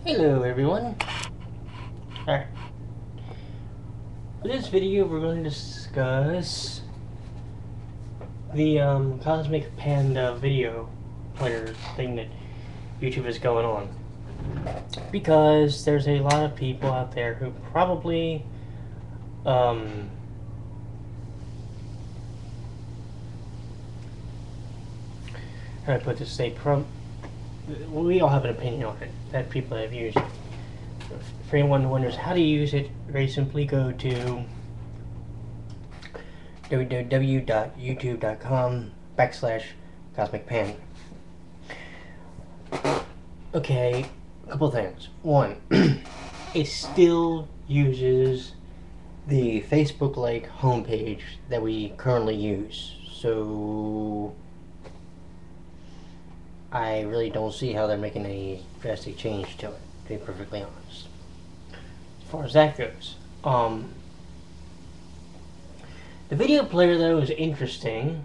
Hello everyone. Alright. For this video we're going to discuss the Cosmic Panda video player thing that YouTube is going on. Because there's a lot of people out there who probably how do I put this? We all have an opinion on it that people have used. For anyone who wonders how to use it, very simply go to www.youtube.com/CosmicPanda. Okay, a couple things. One, it still uses the Facebook-like homepage that we currently use. So I really don't see how they're making a drastic change to it, to be perfectly honest. As far as that goes. The video player, though, is interesting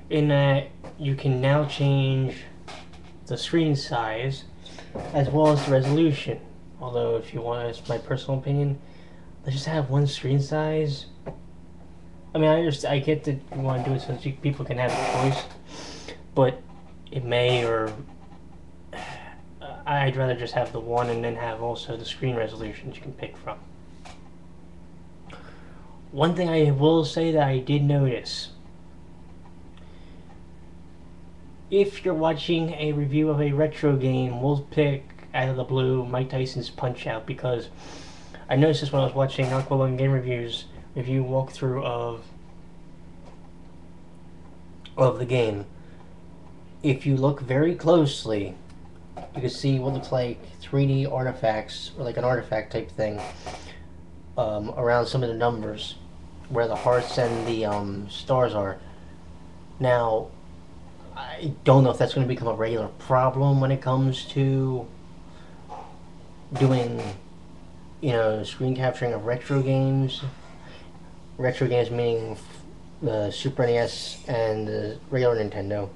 in that you can now change the screen size as well as the resolution. Although, if you want to ask my personal opinion, let's just have one screen size. I mean, I get that you want to do it so that people can have a choice, but it may, or I'd rather just have the one and then have also the screen resolutions you can pick from. One thing I will say that I did notice, if you're watching a review of a retro game, we'll pick out of the blue Mike Tyson's Punch-Out, because I noticed this when I was watching Aqualung Game Reviews review walkthrough of the game. If you look very closely, you can see what looks like 3D artifacts, or like an artifact type thing, around some of the numbers, where the hearts and the stars are. Now, I don't know if that's going to become a regular problem when it comes to doing, screen capturing of retro games. Retro games meaning the Super NES and the regular Nintendo.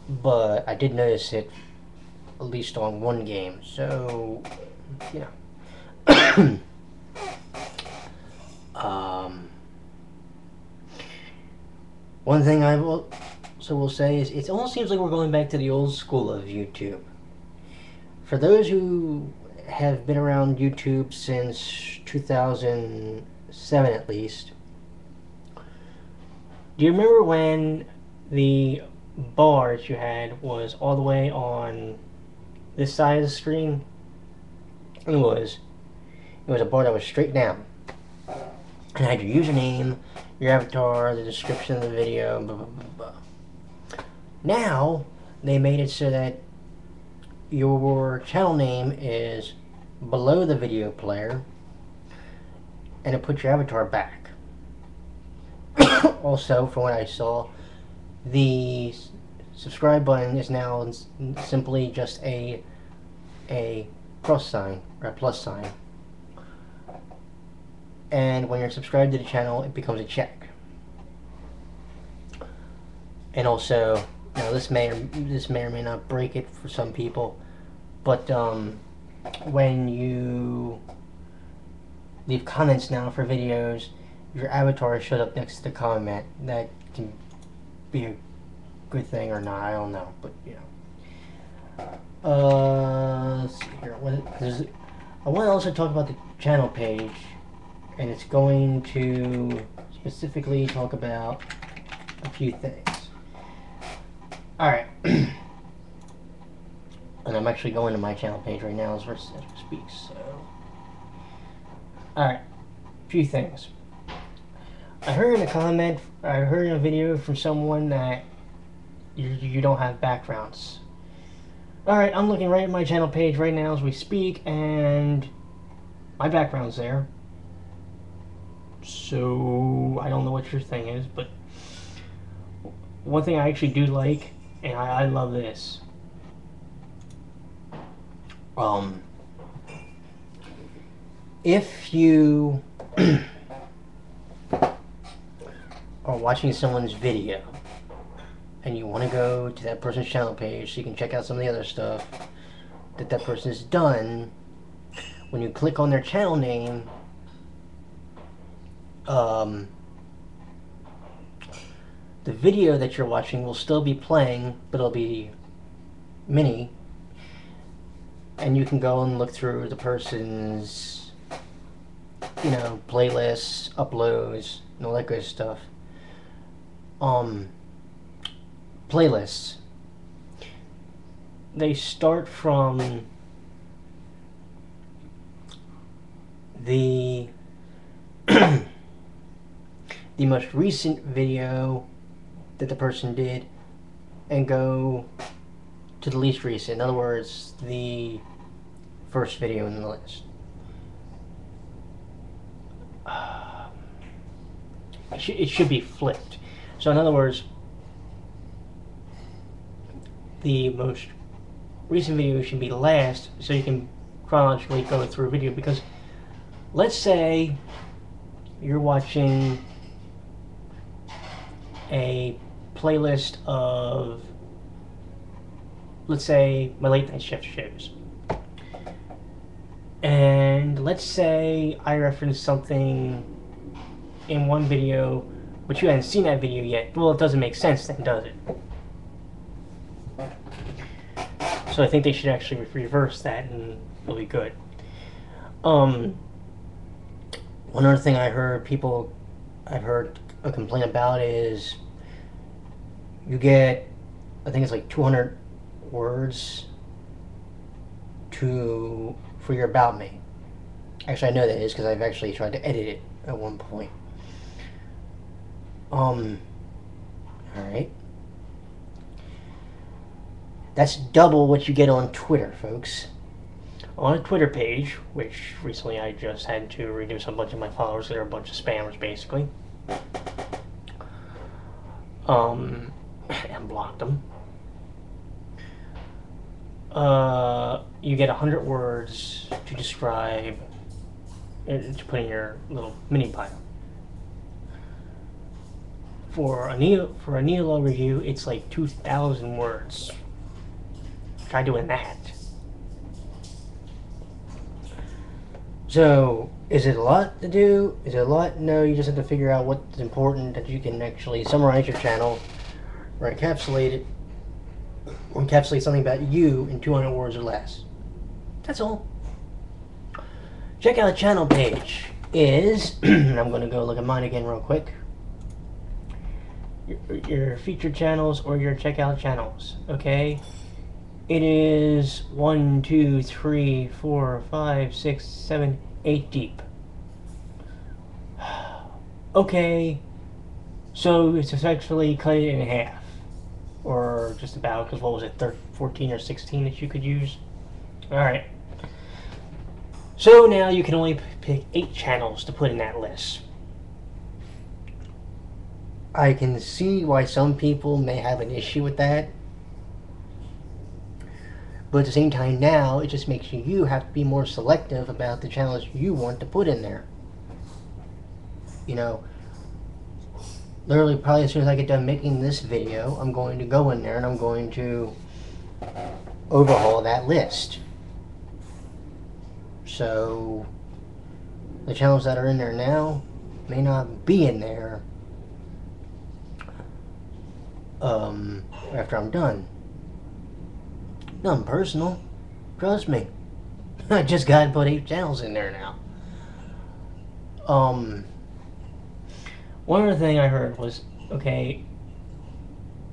But I did notice it at least on one game, so one thing I will say is it almost seems like we're going back to the old school of YouTube. For those who have been around YouTube since 2007 at least, do you remember when the bar that you had was all the way on this side of the screen? It was a bar that was straight down and had your username, your avatar, the description of the video, blah blah blah blah. Now they made it so that your channel name is below the video player and it puts your avatar back. Also, from what I saw, the subscribe button is now simply just a cross sign, or a plus sign. And when you're subscribed to the channel, it becomes a check. And also, now this may or may not break it for some people, but when you leave comments now for videos, your avatar shows up next to the comment. That can be a good thing or not, I don't know, but let's see here. I want to also talk about the channel page, and it's going to specifically talk about a few things. Alright. And I'm actually going to my channel page right now as we speak, so. Alright. A few things. I heard in a video from someone that you don't have backgrounds. Alright, I'm looking right at my channel page right now as we speak, and my background's there. So, I don't know what your thing is, but one thing I actually do like, and I love this. If you are watching someone's video and you want to go to that person's channel page so you can check out some of the other stuff, that that person has done, when you click on their channel name, the video that you're watching will still be playing, but it'll be mini, and you can go and look through the person's, playlists, uploads, and all that good stuff. Playlists. They start from the the most recent video that the person did and go to the least recent. In other words, the first video in the list. It should be flipped. So in other words, the most recent video should be last, so you can chronologically go through a video. Because let's say you're watching a playlist of, let's say, my late night shift shows, and let's say I reference something in one video but you haven't seen that video yet. Well, it doesn't make sense then, does it? So I think they should actually reverse that, and it'll be good. One other thing I've heard a complaint about is you get, I think it's like 200 words for your About Me. Actually, I know that is because I've actually tried to edit it at one point. Alright. That's double what you get on Twitter, folks. On a Twitter page, which recently I just had to reduce a bunch of my followers. They're a bunch of spammers, basically. And blocked them. You get 100 words to describe, to put in your little mini bio. For a Neolo review, it's like 2,000 words. Try doing that. So, is it a lot to do? Is it a lot? No, you just have to figure out what's important that you can actually summarize your channel, or encapsulate something about you in 200 words or less. That's all. Check out the channel page. I'm going to go look at mine again real quick. Your featured channels or your checkout channels, okay? It is 1, 2, 3, 4, 5, 6, 7, 8 deep. Okay, so it's essentially cut it in half, or just about, because what was it, 14 or 16 that you could use? Alright. So now you can only pick 8 channels to put in that list. I can see why some people may have an issue with that. But at the same time now, it just makes you have to be more selective about the channels you want to put in there. You know, literally probably as soon as I get done making this video, I'm going to go in there and I'm going to overhaul that list. So, the channels that are in there now may not be in there after I'm done. Nothing personal. Trust me. I just got to put 8 channels in there now. One other thing I heard was, okay,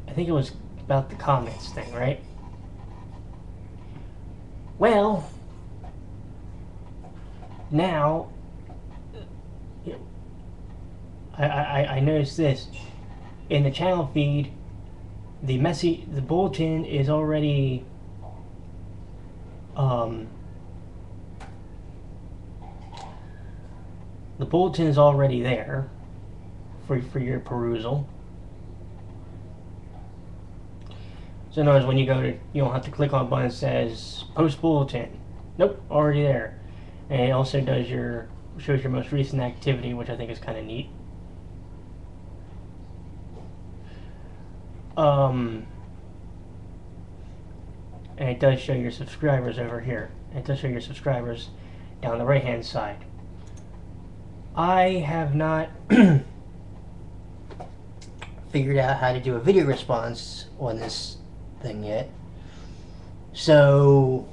I think it was about the comments thing, right? Well, now, I noticed this. In the channel feed, the bulletin is already the bulletin is already there for your perusal. So in other words, when you go to, you don't have to click on a button that says post bulletin. Nope, already there. And it also shows your most recent activity, which I think is kind of neat. and it does show your subscribers over here. It does show your subscribers down the right hand side. I have not figured out how to do a video response on this thing yet. So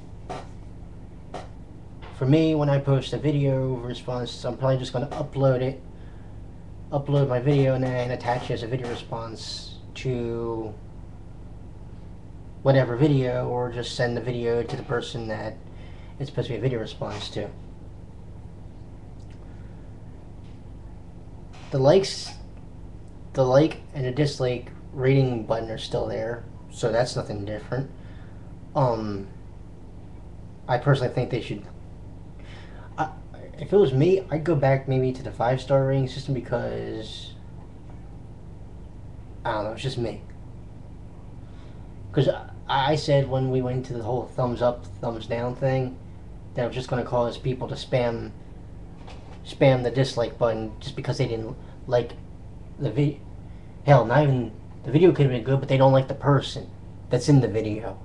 for me, when I post a video response, I'm probably just going to upload my video and then attach it as a video response to whatever video, or just send the video to the person that it's supposed to be a video response to. The like and the dislike rating button are still there, so that's nothing different. I personally think they should. If it was me, I'd go back maybe to the 5-star rating system, because I don't know, it's just me. Because I said when we went to the whole thumbs up, thumbs down thing, that it was just going to cause people to spam the dislike button just because they didn't like the video. Hell, not even the video could have been good, but they don't like the person that's in the video.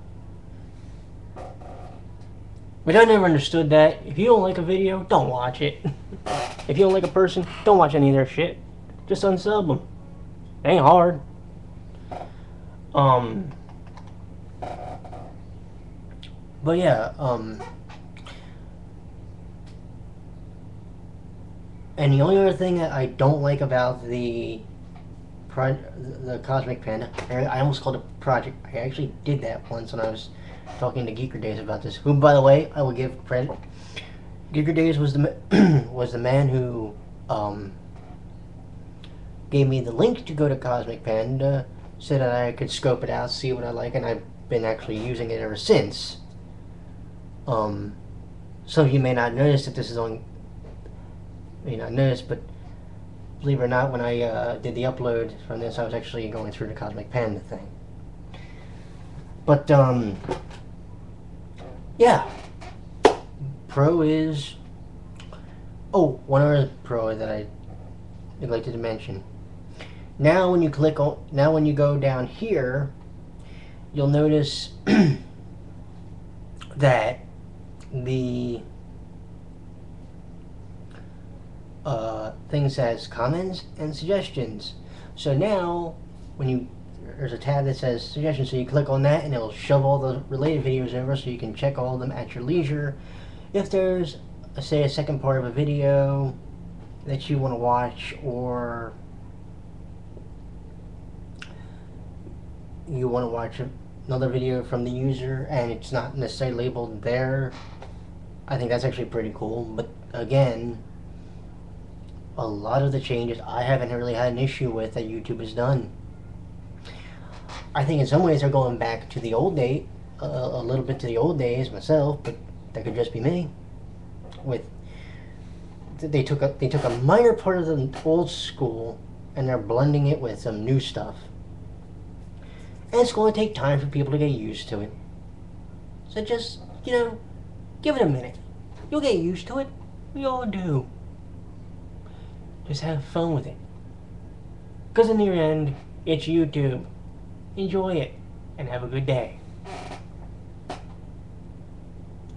Which I never understood that. If you don't like a video, don't watch it. If you don't like a person, don't watch any of their shit. Just unsub them. It ain't hard. But yeah, and the only other thing that I don't like about the Cosmic Panda, I almost called it Project. I actually did that once when I was talking to GeekerDays about this. Who, by the way, I will give credit. GeekerDays was the was the man who gave me the link to go to Cosmic Panda, so that I could scope it out, see what I like, and I've been actually using it ever since. Some of you may not notice that this is on. May not notice, but believe it or not, when I did the upload from this, I was actually going through the Cosmic Panda thing. But yeah, pro is. Oh, one other pro that I neglected to mention. Now, when you when you go down here, you'll notice that the thing says comments and suggestions. So now, there's a tab that says suggestions, so you click on that and it'll shove all the related videos over, so you can check all of them at your leisure. If there's, say, a second part of a video that you want to watch, or you want to watch another video from the user and it's not necessarily labeled there, I think that's actually pretty cool. But again, a lot of the changes I haven't really had an issue with that YouTube has done. I think in some ways they're going back to the old day, a little bit to the old days myself, but that could just be me. They took a minor part of the old school and they're blending it with some new stuff. And it's going to take time for people to get used to it. So just, give it a minute. You'll get used to it. We all do. Just have fun with it. Because in the end, it's YouTube. Enjoy it, and have a good day.